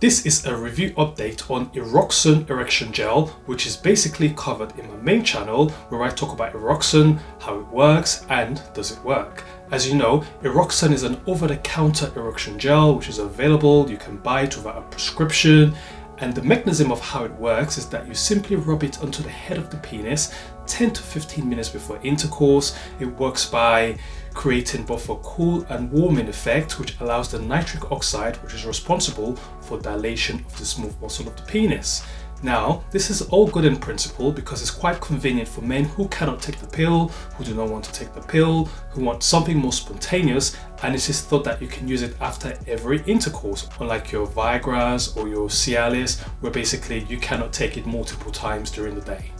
This is a review update on Eroxon erection gel, which is basically covered in my main channel where I talk about Eroxon, how it works and does it work. As you know, Eroxon is an over-the-counter erection gel which is available, you can buy it without a prescription, and the mechanism of how it works is that you simply rub it onto the head of the penis 10 to 15 minutes before intercourse. It works by creating both a cool and warming effect, which allows the nitric oxide, which is responsible for dilation of the smooth muscle of the penis. Now, this is all good in principle because it's quite convenient for men who cannot take the pill, who do not want to take the pill, who want something more spontaneous, and it is thought that you can use it after every intercourse, unlike your Viagras or your cialis, where basically you cannot take it multiple times during the day.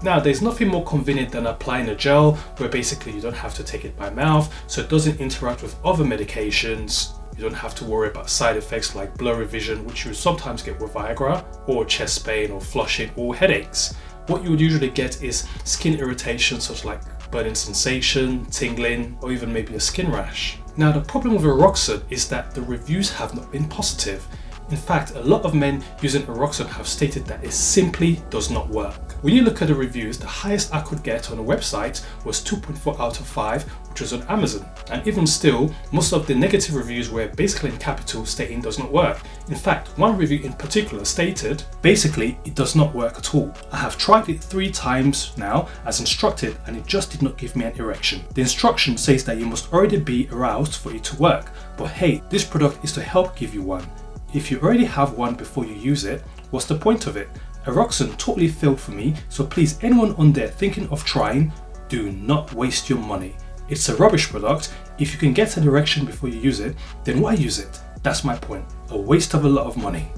Now, there's nothing more convenient than applying a gel where basically you don't have to take it by mouth, so it doesn't interact with other medications. You don't have to worry about side effects like blurry vision, which you sometimes get with Viagra, or chest pain or flushing or headaches. What you would usually get is skin irritation such like burning sensation, tingling, or even maybe a skin rash. Now, the problem with Eroxon is that the reviews have not been positive. In fact, a lot of men using Eroxon have stated that it simply does not work. When you look at the reviews, the highest I could get on a website was 2.4 out of 5, which was on Amazon. And even still, most of the negative reviews were basically in capital stating does not work. In fact, one review in particular stated, basically it does not work at all. I have tried it 3 times now as instructed and it just did not give me an erection. The instruction says that you must already be aroused for it to work. But hey, this product is to help give you one. If you already have one before you use it, what's the point of it? Eroxon totally failed for me, so please anyone on there thinking of trying, do not waste your money. It's a rubbish product. If you can get an erection before you use it, then why use it? That's my point. A waste of a lot of money.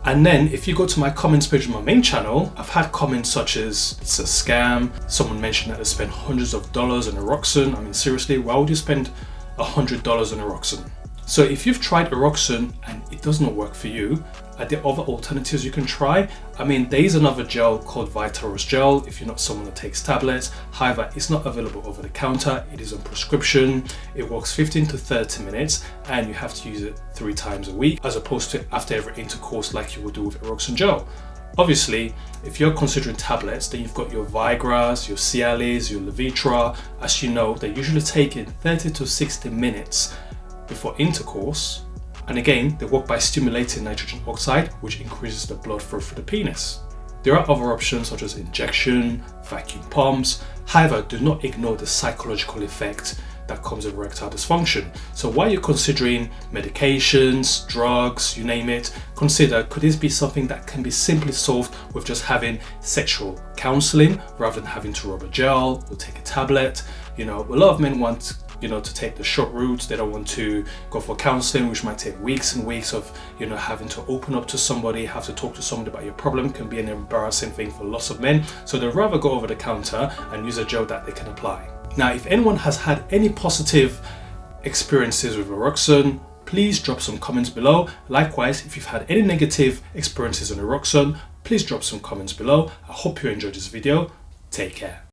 And then if you go to my comments page on my main channel, I've had comments such as, it's a scam. Someone mentioned that they spent hundreds of dollars on Eroxon. I mean, seriously, why would you spend $100 on Eroxon? So if you've tried Eroxon and it does not work for you, are there other alternatives you can try? I mean, there is another gel called Vitaros gel if you're not someone that takes tablets. However, it's not available over the counter, it is on prescription. It works 15 to 30 minutes and you have to use it 3 times a week as opposed to after every intercourse like you would do with Eroxon gel. Obviously, if you're considering tablets, then you've got your Viagras, your cialis, your Vitaros. As you know, they usually take in 30 to 60 minutes before intercourse, and again they work by stimulating nitrogen oxide, which increases the blood flow through the penis. There are other options such as injection, vacuum pumps. However, do not ignore the psychological effect that comes with erectile dysfunction. So while you're considering medications, drugs, you name it, consider, could this be something that can be simply solved with just having sexual counseling rather than having to rub a gel or take a tablet? You know, a lot of men want to take the short route. They don't want to go for counseling, which might take weeks and weeks of, having to open up to somebody, have to talk to somebody about your problem. Can be an embarrassing thing for lots of men. So they'd rather go over the counter and use a gel that they can apply. Now, if anyone has had any positive experiences with Eroxon, please drop some comments below. Likewise, if you've had any negative experiences on Eroxon, please drop some comments below. I hope you enjoyed this video. Take care.